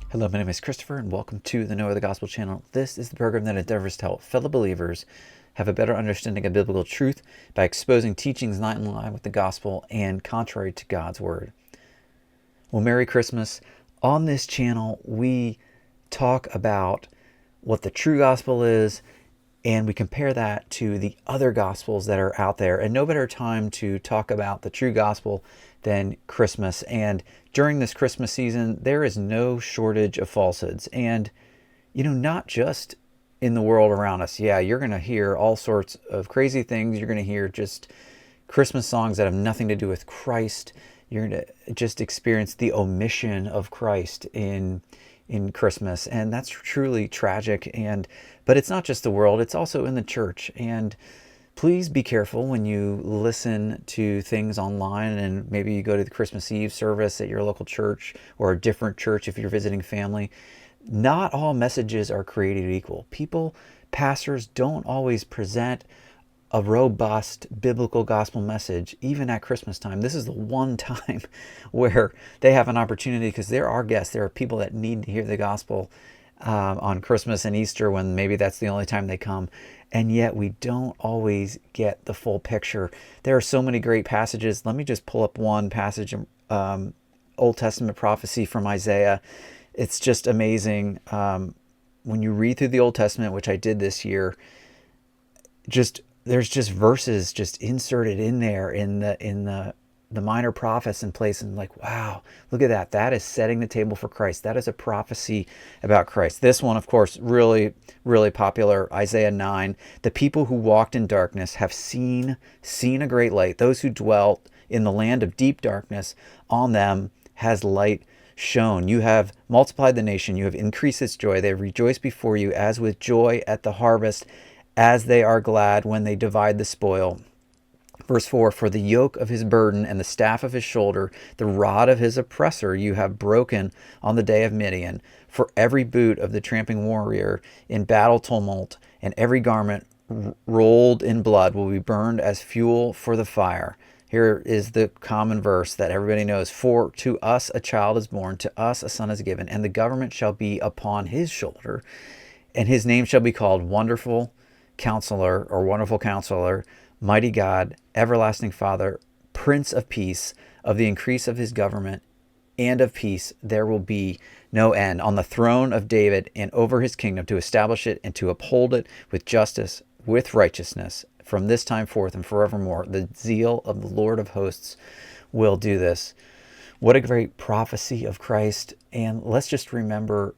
Hello, my name is Christopher, and welcome to the Know the Gospel channel. This is the program that endeavors to help fellow believers have a better understanding of biblical truth by exposing teachings not in line with the gospel and contrary to God's word. Well, Merry Christmas. On this channel, we talk about what the true gospel is, and we compare that to the other gospels that are out there. And no better time to talk about the true gospel than Christmas. And during this Christmas season, there is no shortage of falsehoods. And, not just in the world around us. Yeah, you're going to hear all sorts of crazy things. You're going to hear just Christmas songs that have nothing to do with Christ. You're going to just experience the omission of Christ in Christmas, and that's truly tragic. But it's not just the world, it's also in the church. And please be careful when you listen to things online, and maybe you go to the Christmas Eve service at your local church or a different church if you're visiting family. Not all messages are created equal. Pastors don't always present a robust biblical gospel message, even at Christmas time. This is the one time where they have an opportunity, because there are guests, there are people that need to hear the gospel on Christmas and Easter, when maybe that's the only time they come. And yet we don't always get the full picture. There are so many great passages. Let me just pull up one passage, Old Testament prophecy from Isaiah. It's just amazing. When you read through the Old Testament, which I did this year, there's just verses just inserted in there in the minor prophets in place, and like, wow, look at that. That is setting the table for Christ. That is a prophecy about Christ. This one, of course, really, really popular, Isaiah 9. The people who walked in darkness have seen a great light. Those who dwelt in the land of deep darkness, on them has light shone. You have multiplied the nation. You have increased its joy. They rejoice before you as with joy at the harvest, as they are glad when they divide the spoil. Verse 4, for the yoke of his burden and the staff of his shoulder, the rod of his oppressor, you have broken on the day of Midian. For every boot of the tramping warrior in battle tumult, and every garment rolled in blood will be burned as fuel for the fire. Here is the common verse that everybody knows. For to us a child is born, to us a son is given, and the government shall be upon his shoulder, and his name shall be called Wonderful Counselor, Mighty God, Everlasting Father, Prince of Peace. Of the increase of his government and of peace there will be no end, on the throne of David and over his kingdom, to establish it and to uphold it with justice, with righteousness, from this time forth and forevermore. The zeal of the Lord of hosts will do this. What a great prophecy of Christ. And let's just remember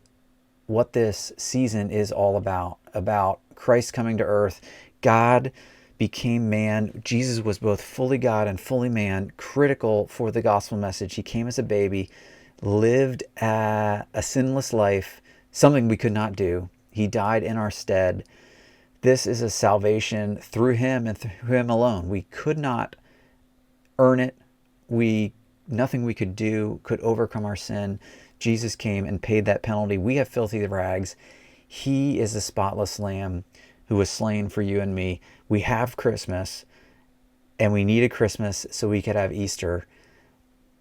what this season is all about Christ coming to earth. God became man. Jesus was both fully God and fully man, critical for the gospel message. He came as a baby, lived a sinless life, something we could not do. He died in our stead. This is a salvation through him and through him alone. We could not earn it. Nothing we could do could overcome our sin. Jesus came and paid that penalty. We have filthy rags. He is the spotless lamb who was slain for you and me. We have Christmas, and we needed Christmas so we could have Easter.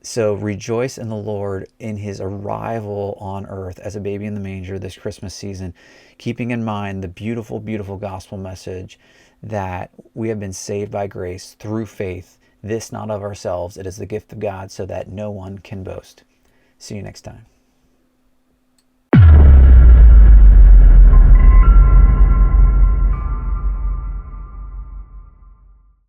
So rejoice in the Lord in his arrival on earth as a baby in the manger this Christmas season, keeping in mind the beautiful, beautiful gospel message that we have been saved by grace through faith, this not of ourselves. It is the gift of God, so that no one can boast. See you next time.